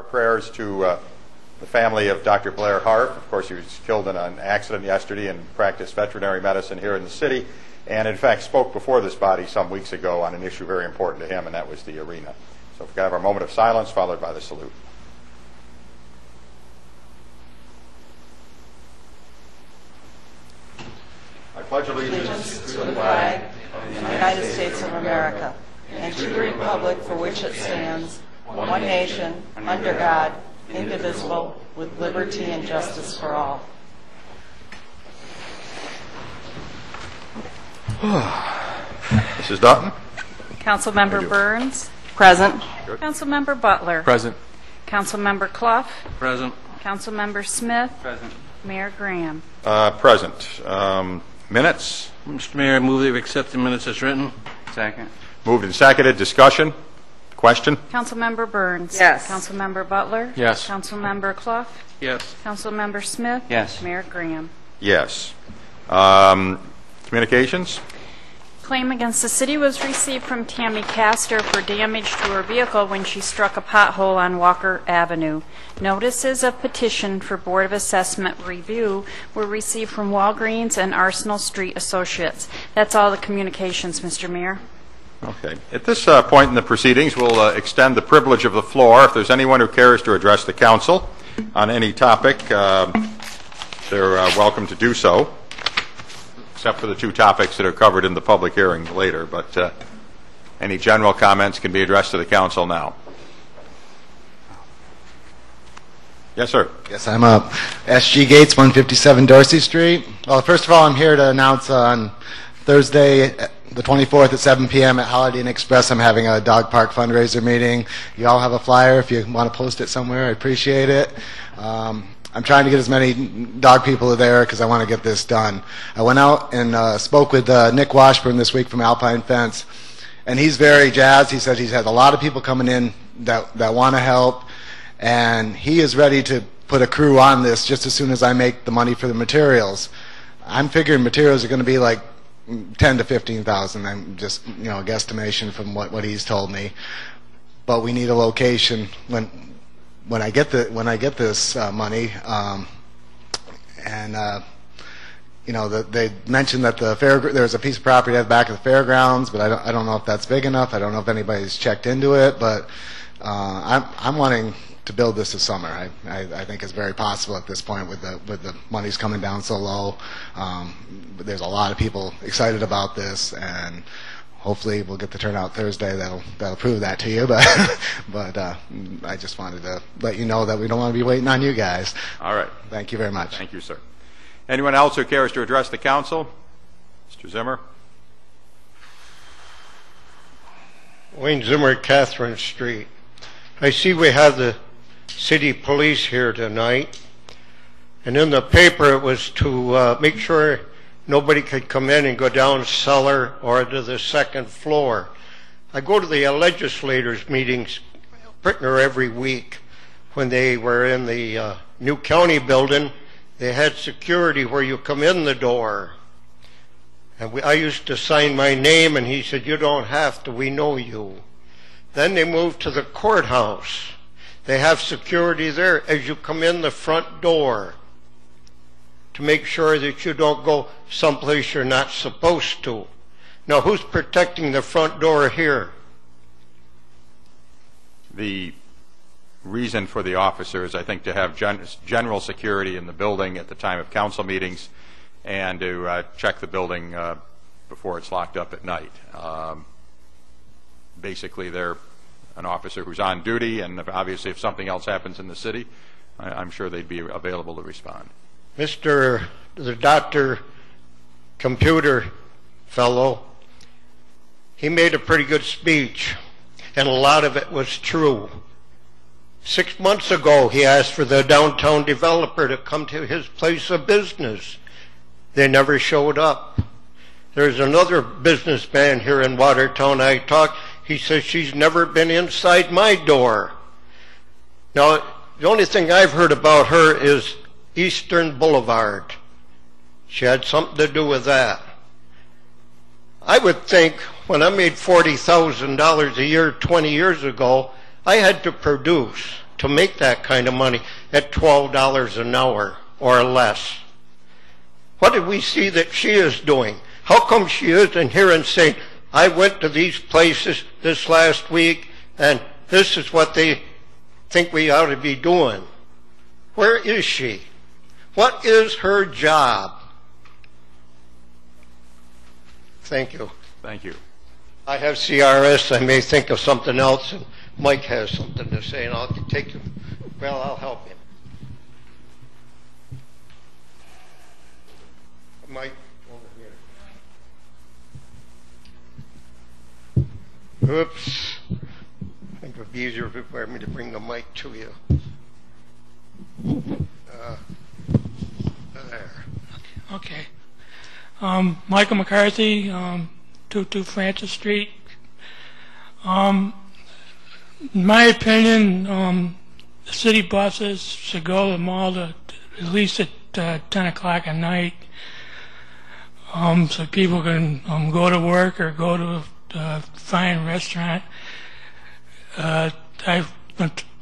prayers to the family of Dr. Blair Harp. Of course, he was killed in an accident yesterday and practiced veterinary medicine here in the city, and in fact spoke before this body some weeks ago on an issue very important to him, and that was the arena. So if we can have our moment of silence followed by the salute. I pledge allegiance to the flag of the United States of America and to the republic for which it stands, one nation, under God, indivisible, with liberty and justice for all. Mrs. Dutton? Councilmember Burns? Present. Good. Councilmember Butler? Present. Councilmember Clough? Present. Councilmember Smith? Present. Mayor Graham? Present. Minutes? Mr. Mayor, I move that we accept the minutes as written. Second. Moved and seconded. Discussion? Question? Councilmember Burns? Yes. Councilmember Butler? Yes. Councilmember Clough? Yes. Councilmember Smith? Yes. Mayor Graham? Yes. Communications? Claim against the city was received from Tammy Castor for damage to her vehicle when she struck a pothole on Walker Avenue. Notices of petition for Board of Assessment review were received from Walgreens and Arsenal Street Associates. That's all the communications, Mr. Mayor. Okay. At this point in the proceedings, we'll extend the privilege of the floor. If there's anyone who cares to address the council on any topic, they're welcome to do so, except for the two topics that are covered in the public hearing later. But any general comments can be addressed to the council now. Yes, sir. Yes, I'm up. SG Gates, 157 Dorsey Street. Well, first of all, I'm here to announce on Thursday, the 24th at 7 p.m. at Holiday Inn Express, I'm having a dog park fundraiser meeting. You all have a flyer. If you want to post it somewhere, I appreciate it. I'm trying to get as many dog people there because I want to get this done. I went out and spoke with Nick Washburn this week from Alpine Fence, and he's very jazzed. He says he's had a lot of people coming in that want to help, and he is ready to put a crew on this just as soon as I make the money for the materials. I'm figuring materials are going to be like 10 to 15,000. I'm just, a guesstimation from what he's told me. But we need a location when I get this money, they mentioned that there's a piece of property at the back of the fairgrounds, but I don't know if that's big enough. I don't know if anybody's checked into it, but I'm wanting to build this summer. I think it's very possible at this point with the monies coming down so low. There's a lot of people excited about this, and hopefully we'll get the turnout Thursday that'll prove that to you. But I just wanted to let you know that we don't want to be waiting on you guys. All right. Thank you very much. Thank you, sir. Anyone else who cares to address the council? Mr. Zimmer. Wayne Zimmer, Catherine Street. I see we have the city police here tonight, and in the paper it was to make sure nobody could come in and go down cellar or to the second floor. I go to the legislators' meetings pretty near every week. When they were in the new county building, they had security where you come in the door. And I used to sign my name, and he said, "You don't have to, we know you." Then they moved to the courthouse. They have security there as you come in the front door to make sure that you don't go someplace you're not supposed to. Now, who's protecting the front door here? The reason for the officers, I think, to have general security in the building at the time of council meetings and to check the building before it's locked up at night. Basically, they're an officer who's on duty, and obviously if something else happens in the city, I'm sure they'd be available to respond. The doctor computer fellow, he made a pretty good speech, and a lot of it was true. 6 months ago, he asked for the downtown developer to come to his place of business. They never showed up. There's another businessman here in Watertown I talked. He says she's never been inside my door. Now, the only thing I've heard about her is Eastern Boulevard. She had something to do with that. I would think when I made $40,000 a year 20 years ago, I had to produce. to make that kind of money at $12 an hour or less. What did we see that she is doing? How come she isn't here and saying, I went to these places this last week and this is what they think we ought to be doing? Where is she? What is her job? Thank you. Thank you. I have CRS. I may think of something else, and Mike has something to say, and I'll take him. Well, I'll help him. Mike, over here. Oops. I think it would be easier for me to bring the mic to you. There. Okay. Michael McCarthy, 22 Francis Street. In my opinion, the city buses should go to the mall at least at 10 o'clock at night, so people can go to work or go to a fine restaurant. I've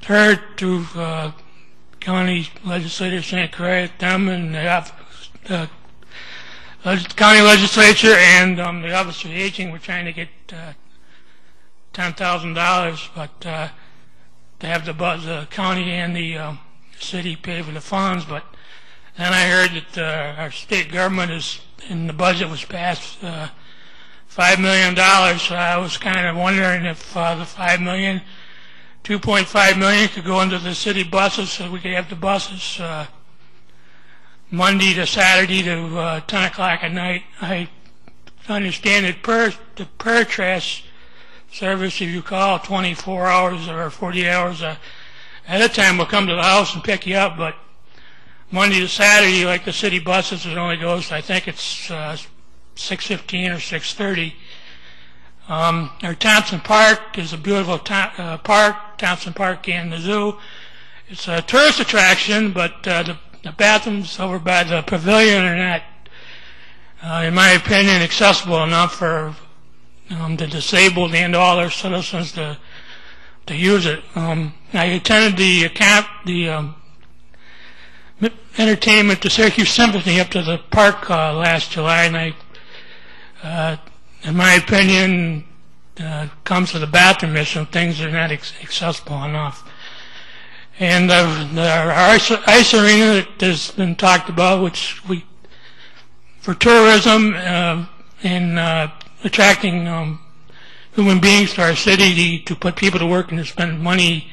heard through county legislator St. Croix, them and the county legislature and the Office of Aging were trying to get $10,000, but to have the county and the city pay for the funds. But then I heard that our state government is, in the budget was passed $5 million, so I was kind of wondering if the $5 million, $2.5 million could go into the city buses so we could have the buses Monday to Saturday to 10 o'clock at night. I understand that the trash service, if you call 24 hours or 40 hours at a time, will come to the house and pick you up, but Monday to Saturday, like the city buses, it only goes, I think it's 6:15 or 6:30. Our Thompson Park is a beautiful park, Thompson Park and the zoo. It's a tourist attraction, but the bathrooms over by the pavilion are not, in my opinion, accessible enough for the disabled and all our citizens to use it. I attended the entertainment, the Syracuse Symphony, up to the park last July, and in my opinion, comes to the bathroom issue, things are not accessible enough. And our ice arena that has been talked about, which for tourism and attracting human beings to our city to put people to work and to spend money,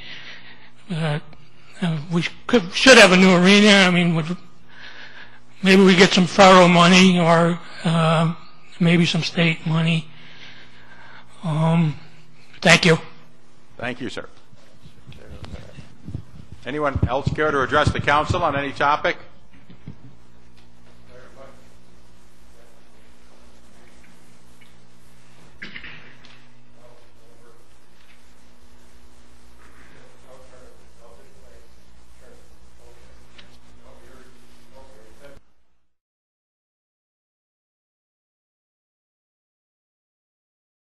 we should have a new arena. I mean, maybe we get some federal money or maybe some state money. Thank you. Thank you, sir. Anyone else care to address the council on any topic?